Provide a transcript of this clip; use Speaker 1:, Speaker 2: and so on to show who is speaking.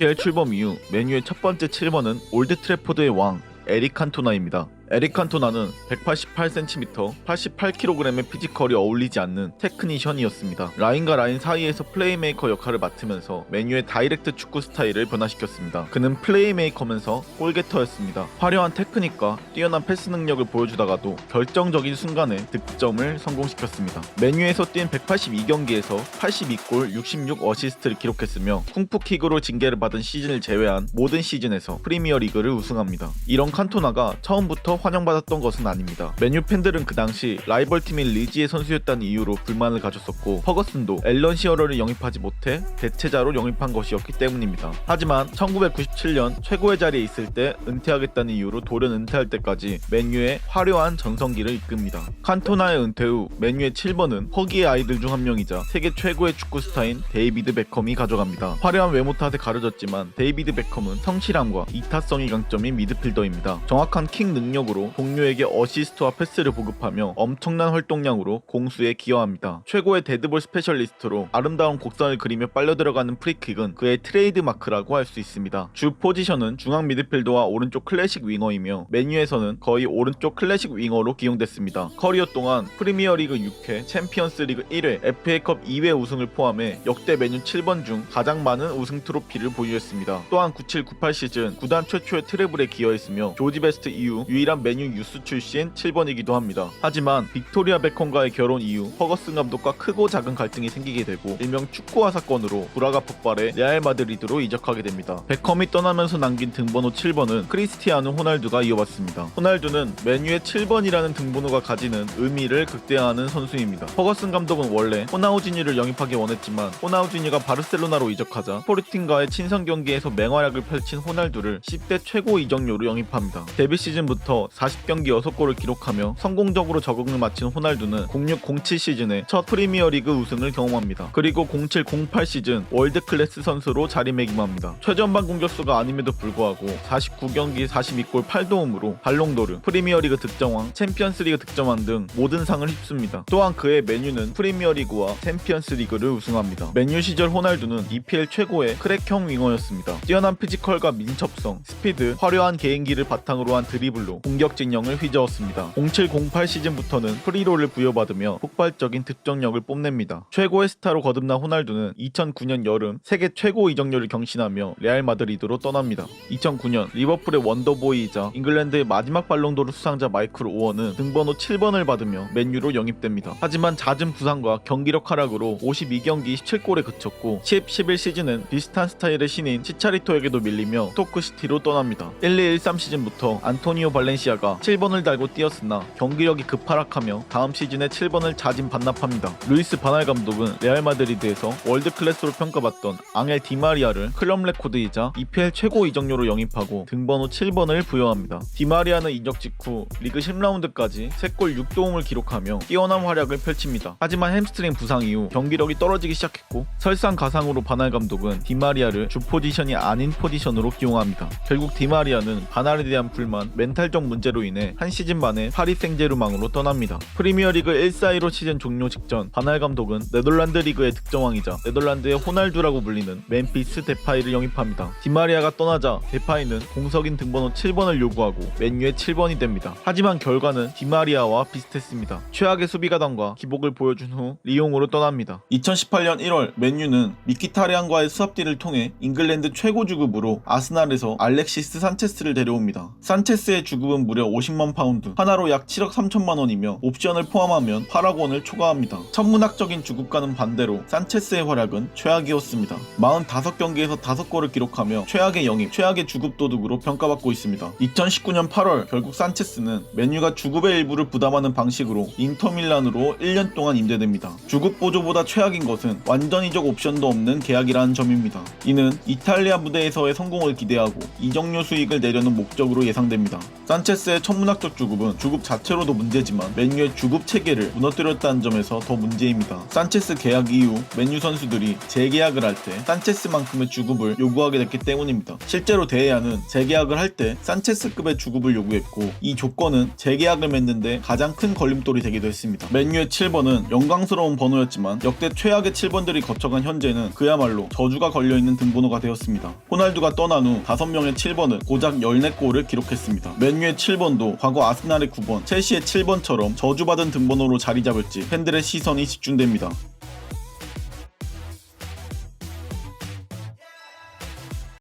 Speaker 1: EPL 출범 이후 맨유의 첫 번째 7번은 올드 트래포드의 왕 에릭 칸토나입니다. 에릭 칸토나는 188cm, 88kg의 피지컬이 어울리지 않는 테크니션이었습니다. 라인과 라인 사이에서 플레이메이커 역할을 맡으면서 맨유의 다이렉트 축구 스타일을 변화시켰습니다. 그는 플레이메이커면서 골게터였습니다. 화려한 테크닉과 뛰어난 패스 능력을 보여주다가도 결정적인 순간에 득점을 성공시켰습니다. 맨유에서 뛴 182경기에서 82골 66어시스트를 기록했으며 쿵푸킥으로 징계를 받은 시즌을 제외한 모든 시즌에서 프리미어리그를 우승합니다. 이런 칸토나가 처음부터 환영받았던 것은 아닙니다. 맨유 팬들은 그 당시 라이벌 팀인 리지의 선수였다는 이유로 불만을 가졌었고 퍼거슨도 앨런 시어러를 영입하지 못해 대체자로 영입한 것이었기 때문입니다. 하지만 1997년 최고의 자리에 있을 때 은퇴하겠다는 이유로 돌연 은퇴할 때까지 맨유의 화려한 전성기를 이끕니다. 칸토나의 은퇴 후 맨유의 7번은 허기의 아이들 중 한 명이자 세계 최고의 축구 스타인 데이비드 베컴이 가져갑니다. 화려한 외모 탓에 가려졌지만 데이비드 베컴은 성실함과 이타성이 강점인 미드필더입니다. 정확한 킥 능력으로 동료에게 어시스트와 패스를 보급하며 엄청난 활동량으로 공수에 기여합니다. 최고의 데드볼 스페셜리스트로 아름다운 곡선을 그리며 빨려 들어가는 프리킥은 그의 트레이드 마크라고 할 수 있습니다. 주 포지션은 중앙 미드필더와 오른쪽 클래식 윙어이며 맨유에서는 거의 오른쪽 클래식 윙어로 기용됐습니다. 커리어 동안 프리미어리그 6회, 챔피언스리그 1회, FA컵 2회 우승을 포함해 역대 맨유 7번 중 가장 많은 우승 트로피를 보유했습니다. 또한 97-98 시즌 구단 최초의 트래블에 기여했으며 조지 베스트 이후 유일한 맨유 유스 출신 7번이기도 합니다. 하지만 빅토리아 베컴과의 결혼 이후 퍼거슨 감독과 크고 작은 갈등이 생기게 되고 일명 축구화 사건으로 불화가 폭발해 레알 마드리드로 이적하게 됩니다. 베컴이 떠나면서 남긴 등번호 7번은 크리스티아누 호날두가 이어받습니다. 호날두는 맨유의 7번이라는 등번호가 가지는 의미를 극대화하는 선수입니다. 퍼거슨 감독은 원래 호나우지니를 영입하기 원했지만 호나우지니가 바르셀로나로 이적하자 스포르팅과의 친선 경기에서 맹활약을 펼친 호날두를 10대 최고 이적료로 영입합니다. 데뷔 시즌부터 40경기 6골을 기록하며 성공적으로 적응을 마친 호날두는 06-07 시즌에 첫 프리미어리그 우승을 경험합니다. 그리고 07-08 시즌 월드클래스 선수로 자리매김합니다. 최전방 공격수가 아님에도 불구하고 49경기 42골 8도움으로 발롱도르, 프리미어리그 득점왕, 챔피언스리그 득점왕 등 모든 상을 휩습니다. 또한 그의 맨유는 프리미어리그와 챔피언스리그를 우승합니다. 맨유 시절 호날두는 EPL 최고의 크랙형 윙어였습니다. 뛰어난 피지컬과 민첩성, 스피드, 화려한 개인기를 바탕으로 한 드리블로 공격 진영을 휘저었습니다. 07-08 시즌부터는 프리롤을 부여받으며 폭발적인 득점력을 뽐냅니다. 최고의 스타로 거듭난 호날두는 2009년 여름 세계 최고 이적료를 경신하며 레알 마드리드로 떠납니다. 2009년 리버풀의 원더보이이자 잉글랜드의 마지막 발롱도르 수상자 마이클 오원은 등번호 7번을 받으며 맨유로 영입됩니다. 하지만 잦은 부상과 경기력 하락으로 52경기 17골에 그쳤고 10-11 시즌은 비슷한 스타일의 신인 치차리토에게도 밀리며 스토크시티로 떠납니다. 12-13 시즌부터 안토니오 발렌시아가 7번을 달고 뛰었으나 경기력이 급하락하며 다음 시즌에 7번을 자진 반납합니다. 루이스 바날 감독은 레알 마드리드에서 월드클래스로 평가받던 앙헬 디마리아를 클럽 레코드이자 EPL 최고 이적료로 영입하고 등번호 7번을 부여합니다. 디마리아는 이적 직후 리그 10라운드까지 3골 6도움을 기록하며 뛰어난 활약을 펼칩니다. 하지만 햄스트링 부상 이후 경기력이 떨어지기 시작했고 설상가상으로 바날 감독은 디마리아를 주 포지션이 아닌 포지션으로 기용합니다. 결국 디마리아는 바날에 대한 불만, 멘탈적 문제로 인해 한 시즌 만에 파리 생제르맹으로 떠납니다. 프리미어리그 1-4-15 시즌 종료 직전 바날 감독은 네덜란드 리그의 득점왕이자 네덜란드의 호날두라고 불리는 멤피스 데파이를 영입합니다. 디마리아가 떠나자 데파이는 공석인 등번호 7번을 요구하고 맨유의 7번이 됩니다. 하지만 결과는 디마리아와 비슷했습니다. 최악의 수비가담과 기복을 보여준 후 리옹으로 떠납니다. 2018년 1월 맨유는 미키타리안과의 수합딜을 통해 잉글랜드 최고 주급으로 아스날에서 알렉시스 산체스를 데려옵니다. 산체스의 주급은 무려 50만 파운드, 하나로 약 7억 3천만 원이며 옵션을 포함하면 8억 원을 초과합니다. 천문학적인 주급과는 반대로 산체스의 활약은 최악이었습니다. 45경기에서 5골을 기록하며 최악의 영입, 최악의 주급 도둑으로 평가받고 있습니다. 2019년 8월 결국 산체스는 맨유가 주급의 일부를 부담하는 방식으로 인터밀란으로 1년 동안 임대됩니다. 주급 보조보다 최악인 것은 완전히적 옵션도 없는 계약이라는 점입니다. 이는 이탈리아 무대에서의 성공을 기대하고 이적료 수익을 내려는 목적으로 예상됩니다. 산체스 산체스의 천문학적 주급은 주급 자체로도 문제지만 맨유의 주급 체계를 무너뜨렸다는 점에서 더 문제입니다. 산체스 계약 이후 맨유 선수들이 재계약을 할 때 산체스만큼의 주급을 요구하게 됐기 때문입니다. 실제로 데헤아는 재계약을 할 때 산체스급의 주급을 요구했고 이 조건은 재계약을 맺는데 가장 큰 걸림돌이 되기도 했습니다. 맨유의 7번은 영광스러운 번호였지만 역대 최악의 7번들이 거쳐간 현재는 그야말로 저주가 걸려있는 등번호가 되었습니다. 호날두가 떠난 후 5명의 7번은 고작 14골을 기록했습니다. 맨유의 7번도 과거 아스날의 9번, 첼시의 7번처럼 저주받은 등번호로 자리 잡을지 팬들의 시선이 집중됩니다.